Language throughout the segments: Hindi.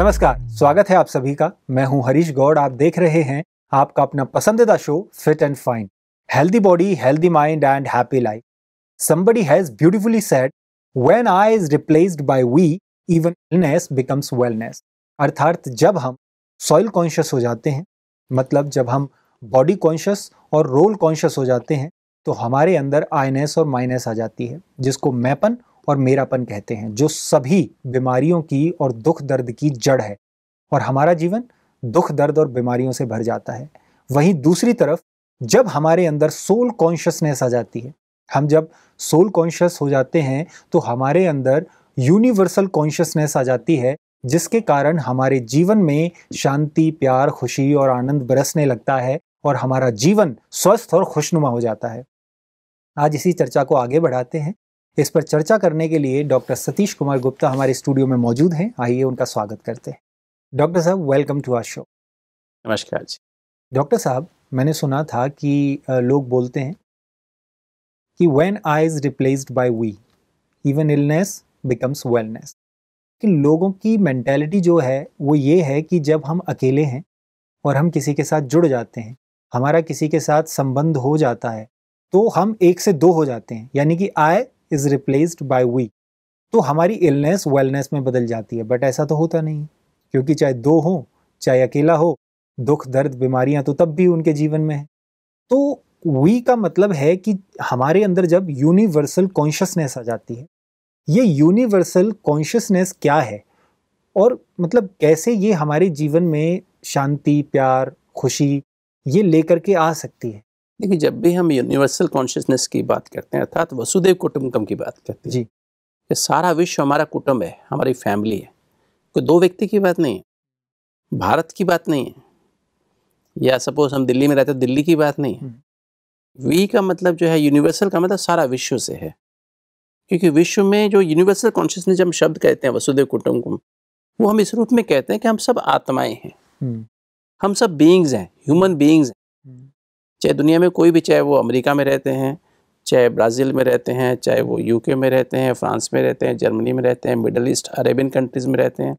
नमस्कार, स्वागत है आप सभी का। मैं हूं हरीश गौड़। आप देख रहे हैं आपका अपना पसंदीदा show fit and fine. Healthy body, healthy mind and happy life. Somebody has beautifully said, when I is replaced by we, even illness becomes wellness। अर्थात जब हम सॉइल कॉन्शियस हो जाते हैं, मतलब जब हम बॉडी कॉन्शियस और रोल कॉन्शियस हो जाते हैं, तो हमारे अंदर आईनेस और माइनेस आ जाती है, जिसको मैंपन और मेरापन कहते हैं, जो सभी बीमारियों की और दुख दर्द की जड़ है। और हमारा जीवन दुख दर्द और बीमारियों से भर जाता है। वहीं दूसरी तरफ जब हमारे अंदर सोल कॉन्शियसनेस आ जाती है, हम जब सोल कॉन्शियस हो जाते हैं तो हमारे अंदर यूनिवर्सल कॉन्शियसनेस आ जाती है, जिसके कारण हमारे जीवन में शांति, प्यार, खुशी और आनंद बरसने लगता है और हमारा जीवन स्वस्थ और खुशनुमा हो जाता है। आज इसी चर्चा को आगे बढ़ाते हैं। इस पर चर्चा करने के लिए डॉक्टर सतीश कुमार गुप्ता हमारे स्टूडियो में मौजूद हैं। आइए उनका स्वागत करते हैं। डॉक्टर साहब, वेलकम टू आवर शो। नमस्कार जी। डॉक्टर साहब, मैंने सुना था कि लोग बोलते हैं कि when I is replaced by we, even illness becomes wellness। कि लोगों की मेंटालिटी जो है वो ये है कि जब हम अकेले हैं और हम किसी के साथ जुड़ जाते हैं, हमारा किसी के साथ संबंध हो जाता है, तो हम एक से दो हो जाते हैं, यानी कि I is replaced by we, तो हमारी इलनेस वेलनेस में बदल जाती है। बट ऐसा तो होता नहीं, क्योंकि चाहे दो हो चाहे अकेला हो, दुख दर्द बीमारियां तो तब भी उनके जीवन में है। तो वी का मतलब है कि हमारे अंदर जब यूनिवर्सल कॉन्शियसनेस आ जाती है, ये यूनिवर्सल कॉन्शियसनेस क्या है और मतलब कैसे ये हमारे जीवन में शांति, प्यार, खुशी ये लेकर के आ सकती है? देखिए, जब भी हम यूनिवर्सल कॉन्शियसनेस की बात करते हैं, अर्थात वसुदेव कुटुंबकम की बात करते हैं जी, कि सारा विश्व हमारा कुटुंब है, हमारी फैमिली है। कोई दो व्यक्ति की बात नहीं है, भारत की बात नहीं है, या सपोज हम दिल्ली में रहते हैं, दिल्ली की बात नहीं है। वी का मतलब जो है, यूनिवर्सल का मतलब सारा विश्व से है। क्योंकि विश्व में जो यूनिवर्सल कॉन्शियसनेस जब हम शब्द कहते हैं वसुदेव कुटुंबकम, वो हम इस रूप में कहते हैं कि हम सब आत्माएं हैं, हम सब बीइंग्स हैं, ह्यूमन बीइंग्स हैं। चाहे दुनिया में कोई भी, चाहे वो अमेरिका में रहते हैं, चाहे ब्राज़ील में रहते हैं, चाहे वो यूके में रहते हैं, फ्रांस में रहते हैं, जर्मनी में रहते हैं, मिडल ईस्ट अरेबियन कंट्रीज़ में रहते हैं,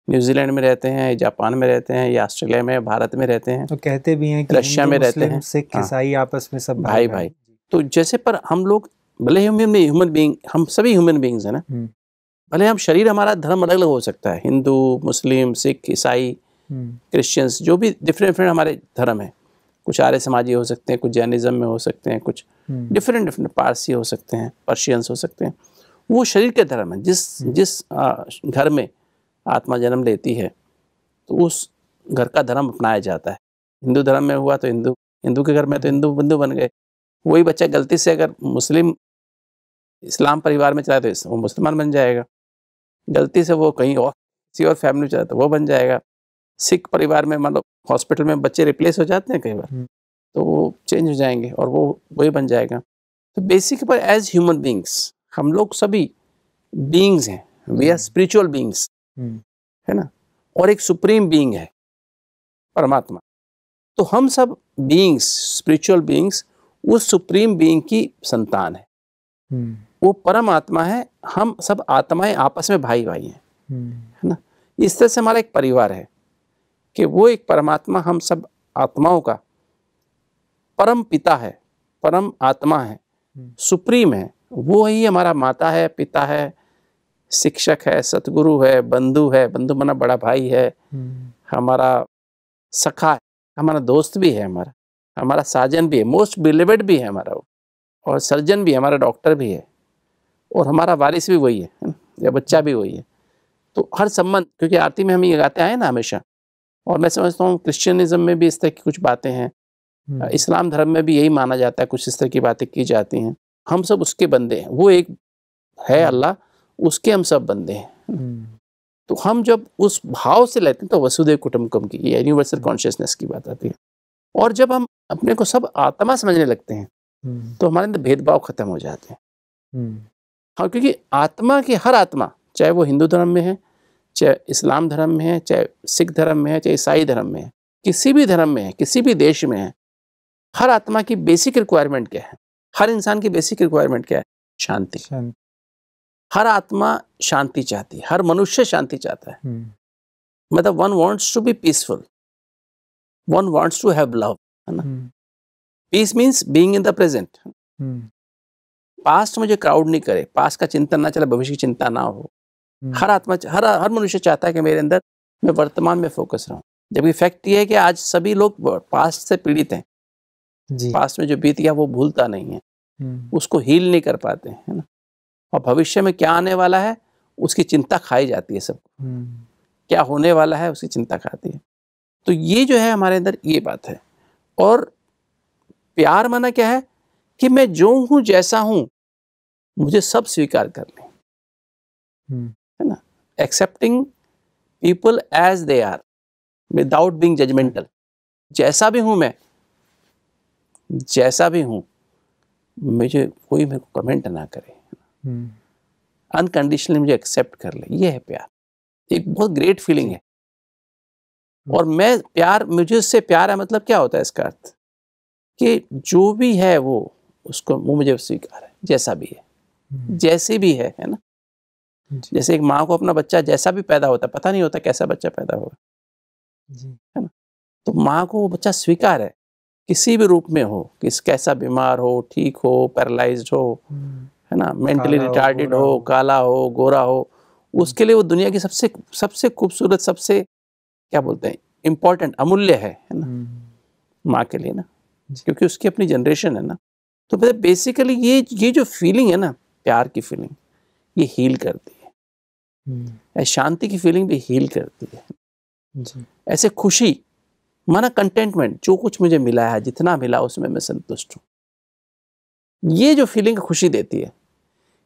न्यूजीलैंड में रहते हैं, जापान में रहते हैं, या ऑस्ट्रेलिया में, भारत में रहते हैं, तो कहते भी हैं कि रशिया में रहते हैं, सिख, ईसाई आपस में सब भाई भाई। तो जैसे पर हम लोग भले हम ह्यूमन बीइंग, हम सभी ह्यूमन बीइंग्स हैं ना। भले हम शरीर, हमारा धर्म अलग अलग हो सकता है, हिंदू, मुस्लिम, सिख, ईसाई, क्रिश्चियंस, जो भी डिफरेंट हमारे धर्म है। कुछ आर्य समाजी हो सकते हैं, कुछ जैनिज्म में हो सकते हैं, कुछ डिफरेंट पारसी हो सकते हैं, पर्शियंस हो सकते हैं। वो शरीर के धर्म है। जिस घर में आत्मा जन्म लेती है तो उस घर का धर्म अपनाया जाता है। हिंदू धर्म में हुआ तो हिंदू के घर में तो हिंदू बंधु बन गए। वही बच्चा गलती से अगर मुस्लिम इस्लाम परिवार में चला तो वो मुसलमान बन जाएगा। गलती से वो कहीं और किसी और फैमिली में चला तो वो बन जाएगा। सिख परिवार में मान लो हॉस्पिटल में बच्चे रिप्लेस हो जाते हैं कई बार, तो वो चेंज हो जाएंगे और वो वही बन जाएगा। तो बेसिक पर एज ह्यूमन बींग्स हम लोग सभी बींग्स हैं। वी आर स्पिरिचुअल बींग्स, है ना। और एक सुप्रीम बीइंग है परमात्मा। तो हम सब बीइंग्स, स्पिरिचुअल बीइंग्स, उस सुप्रीम बीइंग की संतान है। वो परम आत्मा है। हम सब आत्माएं आपस में भाई भाई हैं, है ना। इस तरह से हमारा एक परिवार है कि वो एक परमात्मा हम सब आत्माओं का परम पिता है, परम आत्मा है, सुप्रीम है। वो ही हमारा माता है, पिता है, शिक्षक है, सतगुरु है, बंधु है, बंधु माना बड़ा भाई है, हमारा सखा है, हमारा दोस्त भी है, हमारा साजन भी है, मोस्ट बिलीवेड भी है हमारा वो, और सर्जन भी है, हमारा डॉक्टर भी है, और हमारा वारिस भी वही है, या बच्चा भी वही है। तो हर संबंध, क्योंकि आरती में हम ये गाते आए ना हमेशा, और मैं समझता हूँ क्रिश्चियनिज्म में भी इस तरह की कुछ बातें हैं, इस्लाम धर्म में भी यही माना जाता है, कुछ इस तरह की बातें की जाती हैं। हम सब उसके बंदे हैं। वो एक है अल्लाह, उसके हम सब बंदे हैं। तो हम जब उस भाव से लेते हैं तो वसुदेव कुटुंबकम की, ये यूनिवर्सल कॉन्शियसनेस की बात आती है। और जब हम अपने को सब आत्मा समझने लगते हैं तो हमारे अंदर भेदभाव खत्म हो जाते हैं। हाँ, क्योंकि आत्मा की, हर आत्मा, चाहे वो हिंदू धर्म में है, चाहे इस्लाम धर्म में है, चाहे सिख धर्म में है, चाहे ईसाई धर्म में है, किसी भी धर्म में है, किसी भी देश में है, हर आत्मा की बेसिक रिक्वायरमेंट क्या है? हर इंसान की बेसिक रिक्वायरमेंट क्या है? शांति। हर आत्मा शांति चाहती है, हर मनुष्य शांति चाहता है। मतलब one wants to be peaceful, one wants to have love, है ना। Peace means being in the present. Past मुझे क्राउड नहीं करे, पास्ट का चिंतन ना चले, भविष्य की चिंता ना हो। हर मनुष्य चाहता है कि मेरे अंदर मैं वर्तमान में फोकस रहूं। जबकि फैक्ट ये है कि आज सभी लोग पास्ट से पीड़ित हैं जी। पास्ट में जो बीत गया वो भूलता नहीं है, उसको हील नहीं कर पाते, है ना। और भविष्य में क्या आने वाला है उसकी चिंता खाई जाती है सबको, क्या होने वाला है उसकी चिंता खाती है। तो ये जो है हमारे अंदर ये बात है। और प्यार माना क्या है कि मैं जो हूं जैसा हूं मुझे सब स्वीकार कर लें, है ना। Accepting people as they are without being judgmental. जैसा भी हूं मैं, जैसा भी हूं, मुझे कोई मेरे को कमेंट ना करे, अनकंडीशनली मुझे एक्सेप्ट कर ले। ये है प्यार, एक बहुत ग्रेट फीलिंग है। और मैं प्यार, मुझे उससे प्यार है मतलब क्या होता है इसका अर्थ कि जो भी है वो उसको वो मुझे स्वीकार है, जैसा भी है, जैसे भी है ना। जैसे एक माँ को अपना बच्चा जैसा भी पैदा होता है, पता नहीं होता कैसा बच्चा पैदा होगा, है ना। तो माँ को वो बच्चा स्वीकार है, किसी भी रूप में हो, किस कैसा बीमार हो, ठीक हो, पैरालाइज्ड हो, है ना, मेंटली रिटार्डेड हो, काला हो, गोरा हो, उसके लिए वो दुनिया की सबसे खूबसूरत, सबसे क्या बोलते हैं इम्पोर्टेंट, अमूल्य है ना माँ के लिए ना, क्योंकि उसकी अपनी जनरेशन है ना। तो बेसिकली ये जो फीलिंग है ना, प्यार की फीलिंग, ये हील करती है। शांति की फीलिंग भी हील करती है जी। ऐसे खुशी माना कंटेंटमेंट, जो कुछ मुझे मिला है, जितना मिला उसमें मैं संतुष्ट हूँ, ये जो फीलिंग खुशी देती है।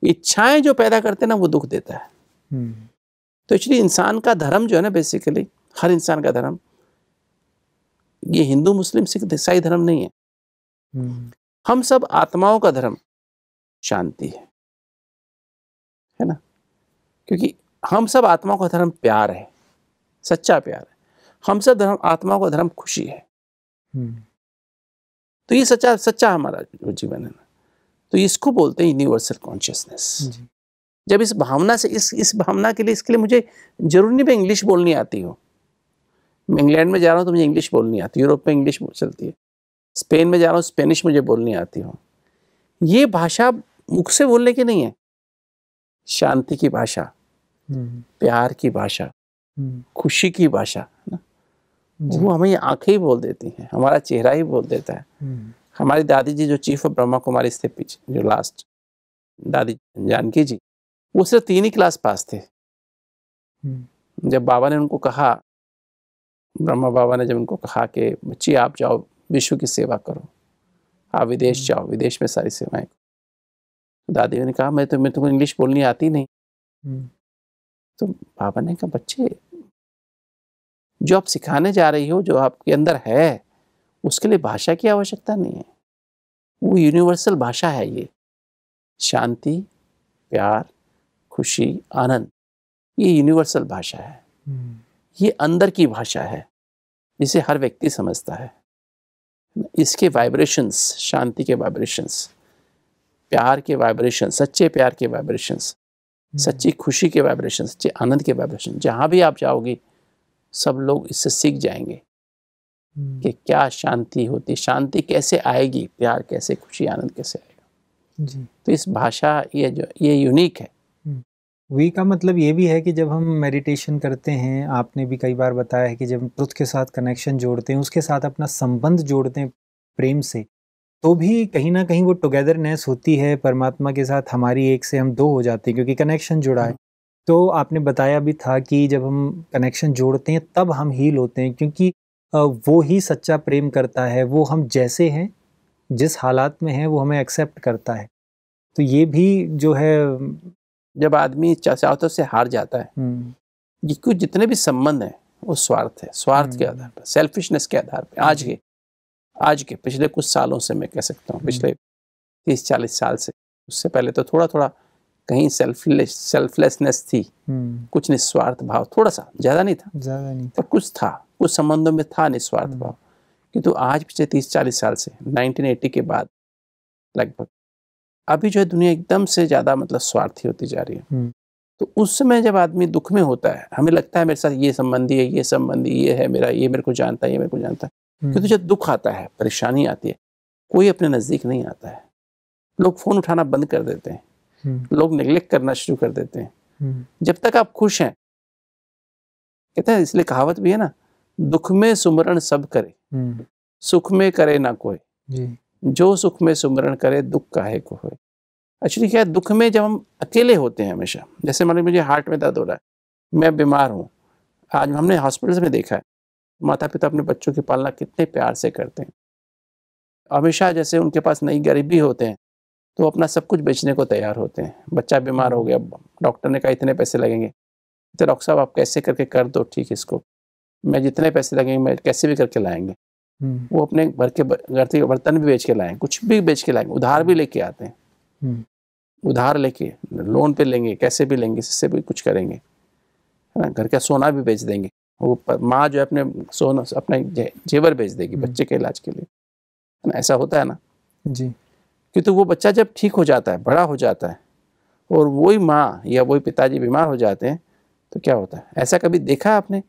इच्छाएं जो पैदा करते हैं ना वो दुख देता है। तो एक्चुअली इंसान का धर्म जो है ना, बेसिकली हर इंसान का धर्म, ये हिंदू मुस्लिम सिख ईसाई धर्म नहीं है। हम सब आत्माओं का धर्म शांति है ना, क्योंकि हम सब आत्माओं का धर्म प्यार है, सच्चा प्यार है। हम सब धर्म आत्माओं का धर्म खुशी है। तो ये सच्चा हमारा जो जीवन है ना, तो इसको बोलते हैं यूनिवर्सल कॉन्शियसनेस। जब इस भावना से इस भावना के लिए, इसके लिए मुझे जरूरी नहीं मैं इंग्लिश बोलनी आती हो। मैं इंग्लैंड में जा रहा हूँ तो मुझे इंग्लिश बोलनी आती है, यूरोप में इंग्लिश चलती है, स्पेन में जा रहा हूँ स्पेनिश मुझे बोलनी आती हो। ये भाषा मुख से बोलने की नहीं है, शांति की भाषा, प्यार की भाषा, खुशी की भाषा ना, वो हमें आंखें ही बोल देती हैं, हमारा चेहरा ही बोल देता है। हमारी दादी जी जो चीफ ऑफ ब्रह्मा कुमारी थे पीछे, जो लास्ट दादी जानकी जी, वो सिर्फ 3 ही क्लास पास थे। जब बाबा ने उनको कहा, ब्रह्मा बाबा ने जब उनको कहा कि बच्ची आप जाओ विश्व की सेवा करो, आप विदेश जाओ, विदेश में सारी सेवाएं करो। दादी ने कहा मैं तुमको इंग्लिश बोलनी आती नहीं। तो बाबा ने कहा बच्चे, जो आप सिखाने जा रही हो, जो आपके अंदर है, उसके लिए भाषा की आवश्यकता नहीं है, वो यूनिवर्सल भाषा है। ये शांति, प्यार, खुशी, आनंद, ये यूनिवर्सल भाषा है। ये अंदर की भाषा है जिसे हर व्यक्ति समझता है। इसके वाइब्रेशंस, शांति के वाइब्रेशंस, प्यार के वाइब्रेशंस, सच्चे प्यार के वाइब्रेशंस, सच्ची खुशी के वाइब्रेशंस, सच्चे आनंद के वाइब्रेशन, जहाँ भी आप जाओगे सब लोग इससे सीख जाएंगे कि क्या शांति होती, शांति कैसे आएगी, प्यार कैसे, खुशी, आनंद कैसे आएगा जी। तो इस भाषा ये यूनिक है। वी का मतलब ये भी है कि जब हम मेडिटेशन करते हैं, आपने भी कई बार बताया है कि जब हम ट्रुथ के साथ कनेक्शन जोड़ते हैं, उसके साथ अपना संबंध जोड़ते हैं प्रेम से, तो भी कहीं ना कहीं वो टुगेदरनेस होती है परमात्मा के साथ हमारी, एक से हम 2 हो जाते हैं क्योंकि कनेक्शन जुड़ा है। तो आपने बताया भी था कि जब हम कनेक्शन जोड़ते हैं तब हम हील होते हैं, क्योंकि वो ही सच्चा प्रेम करता है, वो हम जैसे हैं, जिस हालात में हैं, वो हमें एक्सेप्ट करता है। तो ये भी जो है, जब आदमी चाहतों से हार जाता है, कुछ जितने भी संबंध हैं वो स्वार्थ है, स्वार्थ के आधार पर, सेल्फिशनेस के आधार पर। आज के पिछले कुछ सालों से मैं कह सकता हूँ, पिछले 30-40 साल से, उससे पहले तो थोड़ा कहीं सेल्फलेसनेस थी, कुछ निस्वार्थ भाव, थोड़ा सा, ज्यादा नहीं था, पर कुछ था, कुछ संबंधों में था निस्वार्थ भाव। किंतु आज पिछले 30-40 साल से, 1980 के बाद लगभग, अभी जो है दुनिया एकदम से ज्यादा मतलब स्वार्थी होती जा रही है। तो उस समय जब आदमी दुख में होता है, हमें लगता है मेरे साथ ये संबंधी है, ये संबंधी ये है मेरा, ये मेरे को जानता है, ये मेरे को जानता है। क्योंकि जब दुख आता है, परेशानी आती है, कोई अपने नज़दीक नहीं आता है। लोग फ़ोन उठाना बंद कर देते हैं, लोग नेग्लेक्ट करना शुरू कर देते हैं। जब तक आप खुश हैं, कहते हैं, इसलिए कहावत भी है ना, दुख में सुमरण सब करे, सुख में करे ना कोई, जो सुख में सुमरण करे दुख काहे को होए। एक्चुअली क्या है, दुख में जब हम अकेले होते हैं हमेशा, जैसे मान लीजिए मुझे हार्ट में दर्द हो रहा है, मैं बीमार हूँ, आज हमने हॉस्पिटल्स में देखा है माता पिता अपने बच्चों की पालना कितने प्यार से करते हैं। हमेशा जैसे उनके पास नई गरीबी होते हैं तो अपना सब कुछ बेचने को तैयार होते हैं। बच्चा बीमार हो गया, डॉक्टर ने कहा इतने पैसे लगेंगे, तो डॉक्टर साहब आप कैसे करके कर दो ठीक इसको, मैं जितने पैसे लगेंगे मैं कैसे भी करके लाएंगे। वो अपने घर के बर्तन भी बेच के लाएंगे, कुछ भी बेच के लाएंगे, उधार भी लेके आते हैं, उधार लेके लोन पे लेंगे, कैसे भी लेंगे, इससे भी कुछ करेंगे, है ना। घर का सोना भी बेच देंगे, वो माँ जो है अपने सोना अपने जेवर बेच देगी बच्चे के इलाज के लिए, है ना। ऐसा होता है ना जी। क्योंकि वो बच्चा जब ठीक हो जाता है, बड़ा हो जाता है, और वही माँ या वही पिताजी बीमार हो जाते हैं, तो क्या होता है। ऐसा कभी देखा आपने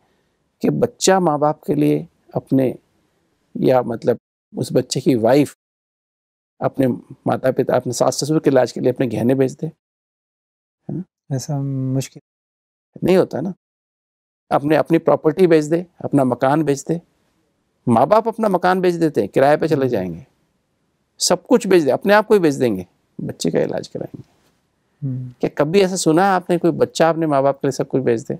कि बच्चा माँ बाप के लिए अपने, या मतलब उस बच्चे की वाइफ अपने माता पिता, अपने सास ससुर के इलाज के लिए अपने गहने बेच दे, है ना। ऐसा मुश्किल नहीं होता ना। अपनी प्रॉपर्टी बेच दे, अपना मकान बेच दे। माँ बाप अपना मकान बेच देते हैं, किराए पे चले जाएंगे, सब कुछ बेच दे, अपने आप को ही बेच देंगे, बच्चे का इलाज कराएंगे। क्या कभी ऐसा सुना है आपने, कोई बच्चा अपने माँ बाप के लिए सब कुछ बेच दे,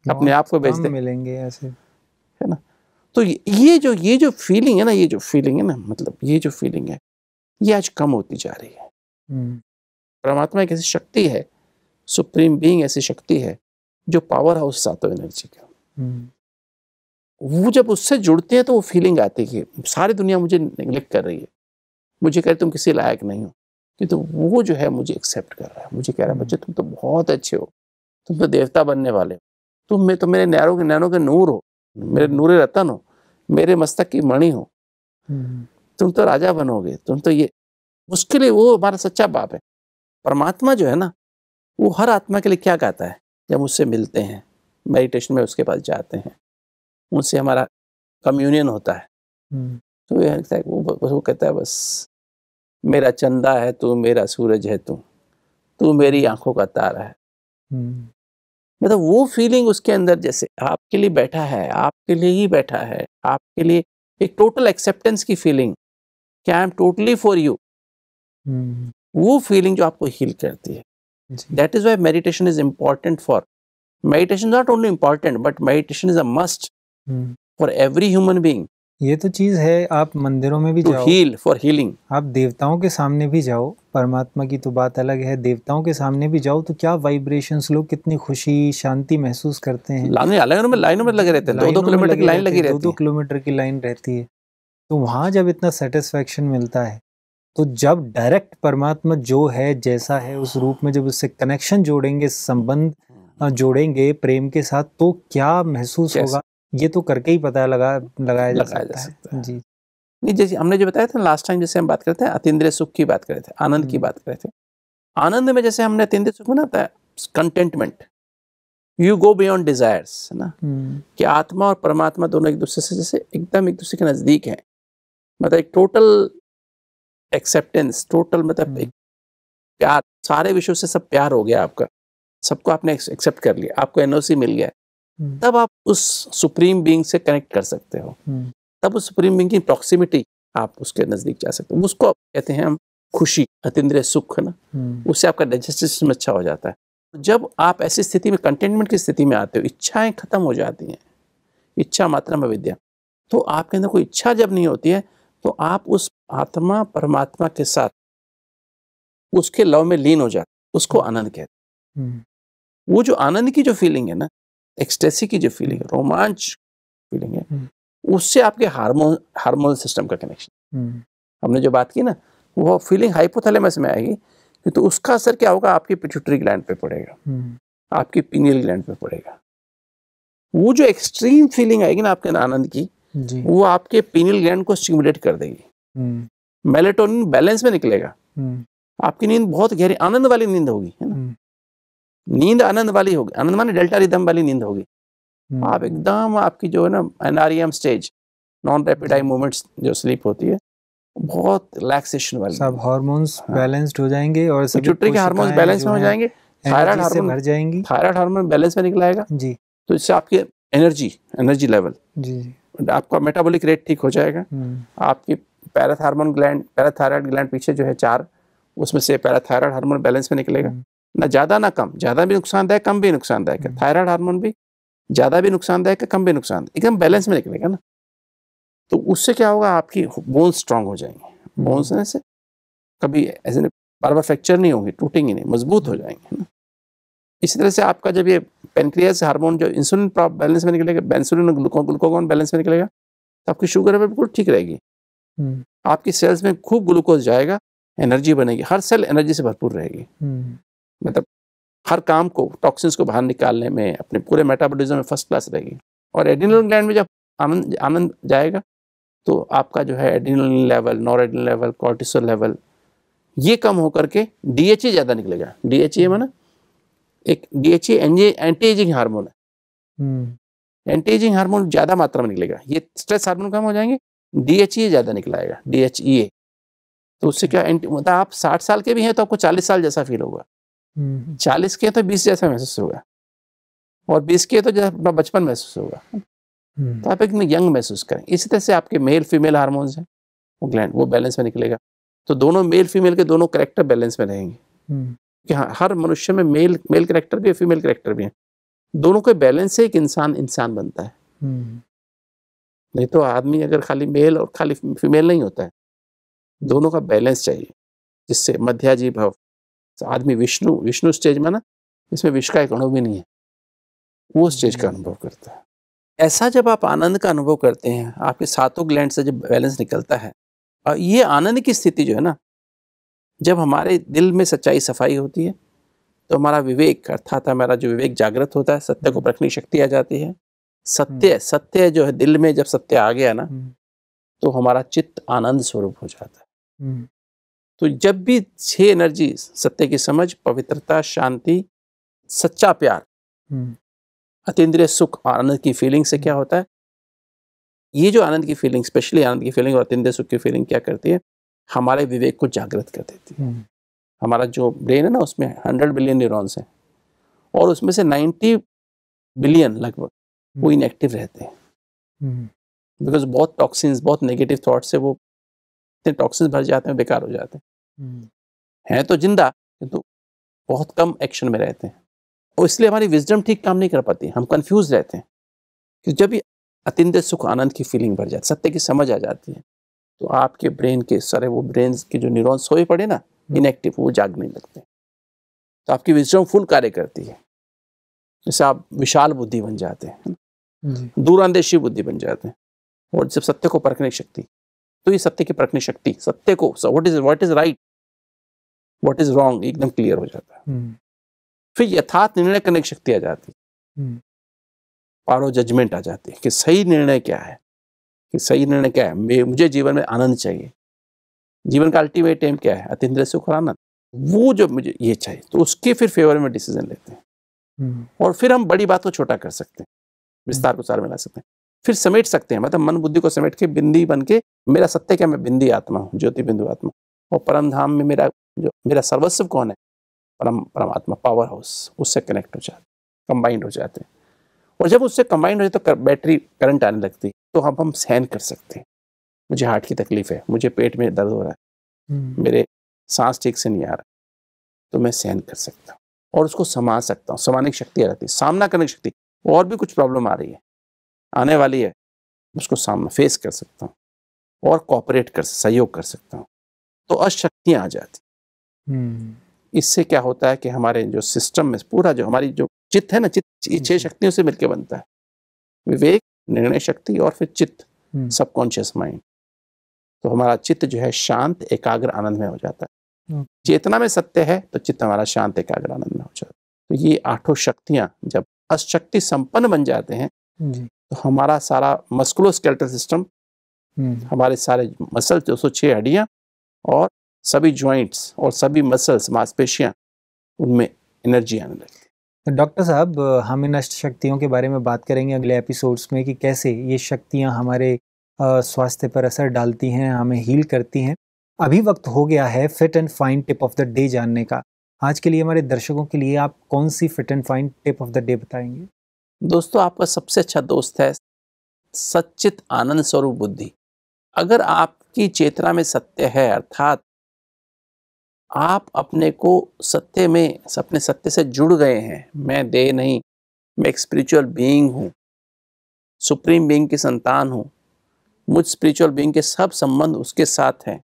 अपने आप को बेच दे? मिलेंगे ऐसे, है ना। तो ये जो फीलिंग है ना, ये जो फीलिंग है ना, मतलब ये जो फीलिंग है, ये आज कम होती जा रही है। परमात्मा एक ऐसी शक्ति है, सुप्रीम बीइंग ऐसी शक्ति है जो पावर हाउस सातों एनर्जी का, वो जब उससे जुड़ते हैं तो वो फीलिंग आती है कि सारी दुनिया मुझे नेग्लेक्ट कर रही है, मुझे कह रही तुम किसी लायक नहीं हो, कि तो वो जो है मुझे एक्सेप्ट कर रहा है, मुझे कह रहा है बच्चे तुम तो बहुत अच्छे हो, तुम तो देवता बनने वाले हो, तुम तो मेरे नैनों के नूर हो, मेरे नूरे रतन हो, मेरे मस्तक की मणि हो, तुम तो राजा बनोगे, तुम तो ये। उसके लिए वो हमारा सच्चा बाप है। परमात्मा जो है ना, वो हर आत्मा के लिए क्या कहता है, जब उससे मिलते हैं, मेडिटेशन में उसके पास जाते हैं, उनसे हमारा कम्युनियन होता है, तो ये वो कहता है बस मेरा चंदा है तू, मेरा सूरज है तू मेरी आंखों का तारा है। मतलब वो फीलिंग उसके अंदर जैसे आपके लिए बैठा है, आपके लिए ही बैठा है, आपके लिए एक टोटल एक्सेप्टेंस की फीलिंग, कि I am totally for you, वो फीलिंग जो आपको हील करती है। That is why meditation is important for, meditation not only important but meditation is a must for every human being. ये तो चीज है, आप मंदिरों में भी जाओ, हील फॉर हीलिंग, आप देवताओं के सामने भी जाओ, परमात्मा की तो बात अलग है, देवताओं के सामने भी जाओ तो क्या वाइब्रेशंस, लोग कितनी खुशी शांति महसूस करते हैं। लाइनों में लगे रहते हैं, 2-2 किलोमीटर की लाइन लगी रहती है, 2-2 किलोमीटर की लाइन रहती है। तो वहां जब इतना सेटिस्फेक्शन मिलता है, तो जब डायरेक्ट परमात्मा जो है जैसा है उस रूप में जब उससे कनेक्शन जोड़ेंगे, संबंध जोड़ेंगे प्रेम के साथ, तो क्या महसूस होगा, ये तो करके ही पता लगाया जा सकता है। जी नहीं, जैसे हमने जो बताया था लास्ट टाइम, जैसे हम बात करते हैं अतीन्द्रिय सुख की बात कर रहे थे, आनंद की बात कर रहे थे। आनंद में जैसे हमने अतीन्द्रिय सुख में ना था contentment, you go beyond desires, है ना, कि आत्मा और परमात्मा दोनों एक दूसरे से जैसे एकदम एक दूसरे के नजदीक हैं। मतलब एक टोटल एक्सेप्टेंस, टोटल मतलब एक प्यार, सारे विषयों से सब प्यार हो गया आपका, सबको आपने एक्सेप्ट कर लिया, आपको एनओसी मिल गया, तब आप उस सुप्रीम बीइंग से कनेक्ट कर सकते हो, तब उस सुप्रीम बीइंग की प्रॉक्सिमिटी, आप उसके नजदीक जा सकते हो। उसको कहते हैं हम खुशी, अतीन्द्रिय सुख, है ना, उससे आपका डाइजेस्टिव सिस्टम अच्छा हो जाता है। जब आप ऐसी स्थिति में, कंटेनमेंट की स्थिति में आते हो, इच्छाएं खत्म हो जाती हैं, इच्छा मात्रा में विद्या, तो आपके अंदर कोई इच्छा जब नहीं होती है, तो आप उस आत्मा परमात्मा के साथ उसके लव में लीन हो जाते, उसको आनंद कहते हैं। वो जो आनंद की जो फीलिंग है ना, एक्सटेसी की जो फीलिंग है, रोमांच फीलिंग है, उससे आपके हार्मोनल सिस्टम का कनेक्शन, हमने जो बात की ना, वो फीलिंग हाइपोथैलेमस में आएगी, तो उसका असर क्या होगा, आपकी पिट्यूटरी ग्लैंड पे पड़ेगा, आपकी पीनियल ग्लैंड पे पड़ेगा। वो जो एक्सट्रीम फीलिंग आएगी ना आपके आनंद की, वो आपके पीनियल ग्लैंड को स्टिमुलेट कर देगी, मेलेटोनिन बैलेंस में निकलेगा, आपकी नींद बहुत गहरी आनंद वाली नींद होगी, है ना। नींद आनंद वाली होगी, आनंद माने डेल्टा रिदम वाली नींद होगी। आप एकदम आपकी जो है ना NREM stage, non rapid eye movements जो स्लीप होती है, बहुत रिलैक्सेशन वाली, सब हार्मोन्स बैलेंस्ड हो जाएंगे और सभी पिट्यूटरी के हार्मोन्स बैलेंस में हो जाएंगे, थायराइड हार्मोन भर जाएंगी, थायराइड हार्मोन बैलेंस में निकल आएगा जी। तो इससे आपकी एनर्जी लेवल, जी, आपका मेटाबॉलिक रेट ठीक हो जाएगा। आपकी पैराथायराइड ग्लैंड पीछे जो है 4, उसमें से पैराथायराइड हार्मोन बैलेंस में निकलेगा, ना ज़्यादा ना कम, ज़्यादा भी नुकसानदायक, कम भी नुकसानदायक है। थायराइड हार्मोन भी ज़्यादा भी नुकसानदायक है, कम भी नुकसानदायक, एकदम बैलेंस में निकलेगा ना। तो उससे क्या होगा, आपकी बोन्स स्ट्रांग हो जाएंगे। बोन्स से कभी ऐसे बार बार फ्रैक्चर नहीं होगी, टूटेंगे नहीं, मजबूत हो जाएंगे ना। इसी तरह से आपका जब ये पेनक्रियास हार्मोन जो इंसुलिन बैलेंस में निकलेगा, इंसुलिन और ग्लूकागॉन बैलेंस में निकलेगा, तो आपकी शुगर लेवल बिल्कुल ठीक रहेगी। आपकी सेल्स में खूब ग्लूकोज जाएगा, एनर्जी बनेगी, हर सेल एनर्जी से भरपूर रहेगी। मतलब हर काम को, टॉक्सिन्स को बाहर निकालने में, अपने पूरे मेटाबॉलिज्म में फर्स्ट क्लास रहेगी। और एड्रिनल ग्लैंड में जब आनंद जाएगा तो आपका जो है adrenal level, noradrenal level, cortisol level ये कम होकर के DHA ज़्यादा निकलेगा। DHA माना एक DHA एंटी एजिंग हार्मोन है। एंटी एजिंग हार्मोन ज़्यादा मात्रा में निकलेगा। ये स्ट्रेस हार्मोन कम हो जाएंगे, DHA ज़्यादा निकलाएगा, DHEA। तो उससे क्या, मतलब आप 60 साल के भी हैं तो आपको 40 साल जैसा फील होगा, 40 के तो 20 जैसा महसूस होगा, और 20 के तो जैसा अपना बचपन महसूस होगा। तो आप एक यंग महसूस करें। इसी तरह से आपके मेल फीमेल हार्मोन्स हैं, वो ग्लैंड वो बैलेंस में निकलेगा, तो दोनों मेल फीमेल के दोनों कैरेक्टर बैलेंस में रहेंगे। कि हाँ, हर मनुष्य में मेल कैरेक्टर भी है, फीमेल कैरेक्टर भी है, दोनों के बैलेंस से एक इंसान बनता है। नहीं तो आदमी अगर खाली मेल और खाली फीमेल नहीं होता है, दोनों का बैलेंस चाहिए, जिससे मध्याजी भाव आदमी विष्णु स्टेज में ना, इसमें विष का एक अणु भी नहीं है, वो स्टेज का अनुभव करता है। ऐसा जब आप आनंद का अनुभव करते हैं, आपके सातों ग्लैंड से जब बैलेंस निकलता है, और ये आनंद की स्थिति जो है ना, जब हमारे दिल में सच्चाई सफाई होती है, तो हमारा विवेक, अर्थात हमारा जो विवेक जागृत होता है, सत्य को परखने की शक्ति आ जाती है। सत्य जो है दिल में, जब सत्य आ गया ना, तो हमारा चित्त आनंद स्वरूप हो जाता है। तो जब भी 6 एनर्जी, सत्य की समझ, पवित्रता, शांति, सच्चा प्यार, अतीन्द्रिय सुख, आनंद की फीलिंग से क्या होता है, ये जो आनंद की फीलिंग, स्पेशली आनंद की फीलिंग और अतीन्द्रिय सुख की फीलिंग क्या करती है, हमारे विवेक को जागृत कर देती है। हमारा जो ब्रेन है ना, उसमें 100 बिलियन न्यूरॉन्स हैं, और उसमें से 90 बिलियन लगभग वो इनएक्टिव रहते हैं, बिकॉज बहुत टॉक्सिन्स, बहुत नेगेटिव थॉट से वो इतने टॉक्सिन्स भर जाते हैं, बेकार हो जाते हैं तो जिंदा, किंतु बहुत कम एक्शन में रहते हैं, और इसलिए हमारी विजडम ठीक काम नहीं कर पाती, हम कंफ्यूज रहते हैं। कि जब भी अतीन्द्रिय सुख, आनंद की फीलिंग भर जाती, सत्य की समझ आ जाती है, तो आपके ब्रेन के सारे वो ब्रेन के जो न्यूरॉन्स सोए पड़े ना इनएक्टिव, वो जागने लगते हैं, तो आपकी विजडम फुल कार्य करती है। जैसे आप विशाल बुद्धि बन जाते हैं, दूरंदेशी बुद्धि बन जाते हैं, और जब सत्य को परखने की शक्ति, तो ये सत्य की परखने शक्ति, सत्य को what is right, what is wrong, एकदम क्लियर हो जाता है। फिर यथार्थ निर्णय करने की शक्ति आ जाती है, पावर ऑफ जजमेंट आ जाती है कि सही निर्णय क्या है, कि सही निर्णय क्या है, मुझे जीवन में आनंद चाहिए, जीवन का अल्टीमेट एम क्या है, अतीन्द्रिय सुख और आनंद, वो जो मुझे ये चाहिए, तो उसके फिर फेवर में डिसीजन लेते हैं। और फिर हम बड़ी बात को छोटा कर सकते हैं, विस्तार को सार में ला सकते हैं, फिर समेट सकते हैं, मतलब मन बुद्धि को समेट के बिंदी बन के, मेरा सत्य क्या, मैं बिंदी आत्मा हूँ, ज्योति बिंदु आत्मा, और परम धाम में मेरा सर्वस्व कौन है, परमात्मा, पावर हाउस, उससे कनेक्ट हो जाते, कंबाइंड हो जाते हैं। और जब उससे कंबाइंड हो जाए तो बैटरी करंट आने लगती है, तो हम सहन कर सकते हैं। मुझे हार्ट की तकलीफ है, मुझे पेट में दर्द हो रहा है, मेरे सांस ठीक से नहीं आ रहा, तो मैं सहन कर सकता हूँ और उसको संभाल सकता हूँ, संभालने की शक्ति आ जाती है, सामना करने की शक्ति, और भी कुछ प्रॉब्लम आ रही है, आने वाली है, उसको सामना फेस कर सकता हूँ और कोऑपरेट कर, सहयोग कर सकता हूँ, तो अशक्तियाँ आ जाती। इससे क्या होता है कि हमारे जो सिस्टम में पूरा जो हमारी जो चित्त है ना, चित्त 6 शक्तियों से मिलकर बनता है, विवेक, निर्णय शक्ति और फिर चित्त, सबकॉन्शियस माइंड। तो हमारा चित्त जो है शांत, एकाग्र, आनंद में हो जाता है। चेतना में सत्य है तो चित्त हमारा शांत, एकाग्र, आनंद में हो जाता है। तो ये 8 शक्तियां जब अशक्ति संपन्न बन जाते हैं, तो हमारा सारा मस्कुलोस्केलेटल सिस्टम, हमारे सारे मसल, 206 हड्डियां और सभी ज्वाइंट्स और सभी मसल्स, मांसपेशियां, उनमें एनर्जी आने लगती है। तो डॉक्टर साहब, हम इन अष्ट शक्तियों के बारे में बात करेंगे अगले एपिसोड्स में कि कैसे ये शक्तियाँ हमारे स्वास्थ्य पर असर डालती हैं, हमें हील करती हैं। अभी वक्त हो गया है fit and fine tip of the day जानने का। आज के लिए हमारे दर्शकों के लिए आप कौन सी fit and fine tip of the day बताएंगे? दोस्तों, आपका सबसे अच्छा दोस्त है सच्चित आनंद स्वरूप बुद्धि। अगर आपकी चेतना में सत्य है, अर्थात आप अपने को सत्य में, अपने सत्य से जुड़ गए हैं, मैं देह नहीं, मैं एक स्पिरिचुअल बीइंग हूँ, सुप्रीम बीइंग की संतान हूँ, मुझ स्पिरिचुअल बीइंग के सब संबंध उसके साथ हैं,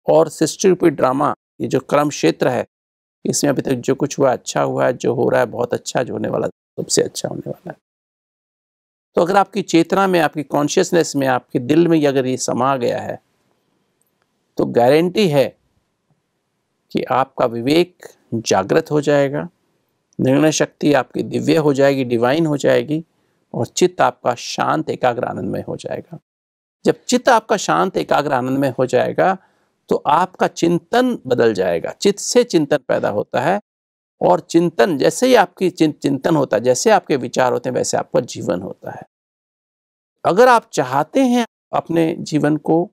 और सृष्टि रूपी ड्रामा, ये जो कर्म क्षेत्र है, इसमें अभी तक जो कुछ हुआ अच्छा हुआ है, जो हो रहा है बहुत अच्छा, जो होने वाला सबसे अच्छा होने वाला है। तो अगर आपकी चेतना में, आपकी कॉन्शियसनेस में, आपके दिल में अगर ये समा गया है, तो गारंटी है कि आपका विवेक जागृत हो जाएगा, निर्णय शक्ति आपकी दिव्य हो जाएगी, डिवाइन हो जाएगी, और चित्त आपका शांत एकाग्र आनंदमय हो जाएगा। जब चित्त आपका शांत एकाग्र आनंदमय हो जाएगा तो आपका चिंतन बदल जाएगा। चित्त से चिंतन पैदा होता है, और चिंतन जैसे ही आपकी चिंतन होता है, जैसे आपके विचार होते हैं, वैसे आपका जीवन होता है। अगर आप चाहते हैं अपने जीवन को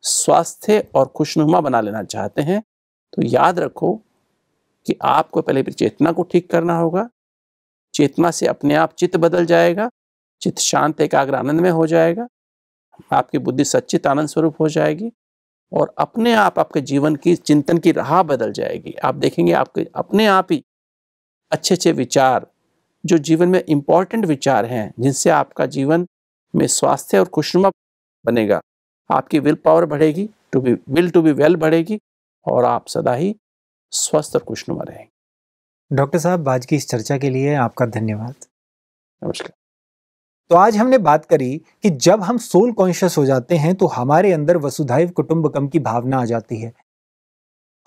स्वास्थ्य और खुशनुमा बना लेना चाहते हैं, तो याद रखो कि आपको पहले चेतना को ठीक करना होगा। चेतना से अपने आप चित्त बदल जाएगा, चित्त शांत एकाग्र आनंद में हो जाएगा, आपकी बुद्धि सच्चित आनंद स्वरूप हो जाएगी, और अपने आप आपके जीवन की चिंतन की राह बदल जाएगी। आप देखेंगे आपके अपने आप ही अच्छे अच्छे विचार, जो जीवन में इंपॉर्टेंट विचार हैं, जिनसे आपका जीवन में स्वास्थ्य और खुशनुमा बनेगा, आपकी विल पावर बढ़ेगी, विल टू बी वेल बढ़ेगी, और आप सदा ही स्वस्थ और खुशनुमा रहेंगे। डॉक्टर साहब, आज की इस चर्चा के लिए आपका धन्यवाद। नमस्कार। तो आज हमने बात करी कि जब हम सोल कॉन्शियस हो जाते हैं तो हमारे अंदर वसुधैव कुटुंबकम की भावना आ जाती है।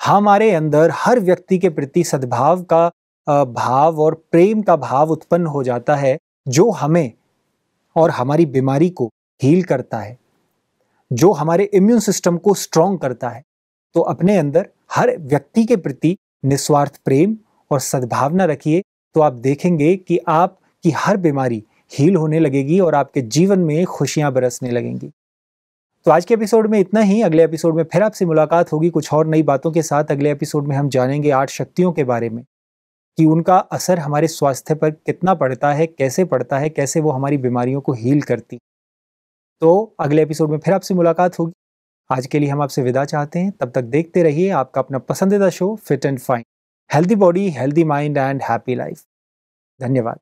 हमारे अंदर हर व्यक्ति के प्रति सद्भाव का भाव और प्रेम का भाव उत्पन्न हो जाता है, जो हमें और हमारी बीमारी को हील करता है, जो हमारे इम्यून सिस्टम को स्ट्रॉन्ग करता है। तो अपने अंदर हर व्यक्ति के प्रति निस्वार्थ प्रेम और सद्भावना रखिए, तो आप देखेंगे कि आपकी हर बीमारी हील होने लगेगी और आपके जीवन में खुशियां बरसने लगेंगी। तो आज के एपिसोड में इतना ही। अगले एपिसोड में फिर आपसे मुलाकात होगी कुछ और नई बातों के साथ। अगले एपिसोड में हम जानेंगे 8 शक्तियों के बारे में, कि उनका असर हमारे स्वास्थ्य पर कितना पड़ता है, कैसे वो हमारी बीमारियों को हील करती। तो अगले एपिसोड में फिर आपसे मुलाकात होगी। आज के लिए हम आपसे विदा चाहते हैं। तब तक देखते रहिए आपका अपना पसंदीदा show fit and fine, healthy body, healthy mind and happy life. धन्यवाद।